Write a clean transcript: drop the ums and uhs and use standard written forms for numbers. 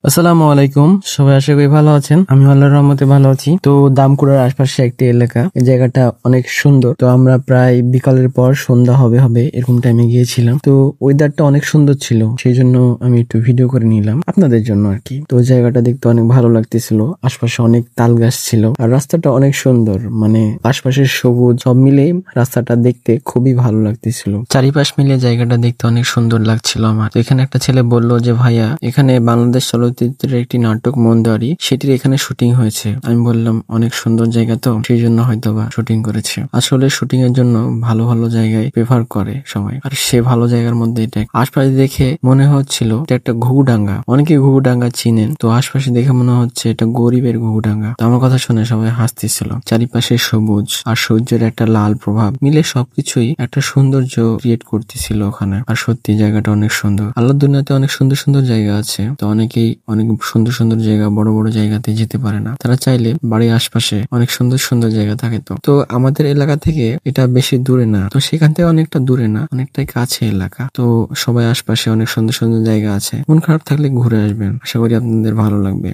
আসসালামু আলাইকুম, সবাই আশা করি ভালো আছেন। আমি আল্লাহর রহমতে ভালো আছি। তো দামকুড়ার আশপাশে একটি এলাকা, এই জায়গাটা অনেক সুন্দর। তো আমরা প্রায় বিকালের পর সন্ধ্যা হবে হবে এরকম টাইমে গিয়েছিলাম। তো ওয়েদারটা অনেক সুন্দর ছিল, সেই জন্য আমি একটু ভিডিও করে নিলাম আপনাদের জন্য আর কি। তো জায়গাটা দেখতে অনেক ভালো লাগতেছিল, আশপাশে অনেক তাল গাছ ছিল আর রাস্তাটা অনেক সুন্দর, মানে আশপাশের সবুজ সব মিলে রাস্তাটা দেখতে খুবই ভালো লাগতেছিল। চারিপাশ মিলে জায়গাটা দেখতে অনেক সুন্দর লাগছিল আমার। তো এখানে একটা ছেলে বলল যে ভাইয়া, এখানে বাংলাদেশ চলচ্চিত্রের একটি নাটক মন্দারি, সেটির এখানে শুটিং হয়েছে। আমি বললাম অনেক সুন্দর জায়গা, তো সেই জন্য হয়তোবা শুটিং করেছে। আসলে শুটিং এর জন্য ভালো ভালো জায়গায় প্রেফার করে সবাই, আর সে ভালো জায়গার মধ্যে এটা। আশপাশে দেখে মনে হচ্ছিল এটা একটা ঘুঘুডাঙ্গা, অনেকে ঘুঘুডাঙ্গা চিনেন। তো আশপাশে দেখে মনে হচ্ছে এটা গরিবের ঘুঘুডাঙ্গা। তো আমার কথা শুনে সবাই হাসতেছিল। চারিপাশে সবুজ আর সূর্যের একটা লাল প্রভাব মিলে সবকিছুই একটা সৌন্দর্য ক্রিয়েট করতেছিল ওখানে। আর সত্যি জায়গাটা অনেক সুন্দর। আল্লাহ দুনিয়াতে অনেক সুন্দর সুন্দর জায়গা আছে, তো অনেকেই অনেক সুন্দর সুন্দর জায়গা, বড় বড় জায়গাতে যেতে পারে না। তারা চাইলে বাড়ির আশপাশে অনেক সুন্দর সুন্দর জায়গা থাকে। তো আমাদের এলাকা থেকে এটা বেশি দূরে না, তো সেখান থেকে অনেকটা দূরে না, অনেকটাই কাছে এলাকা। তো সবাই আশপাশে অনেক সুন্দর সুন্দর জায়গা আছে, মন খারাপ থাকলে ঘুরে আসবেন, আশা করি আপনাদের ভালো লাগবে।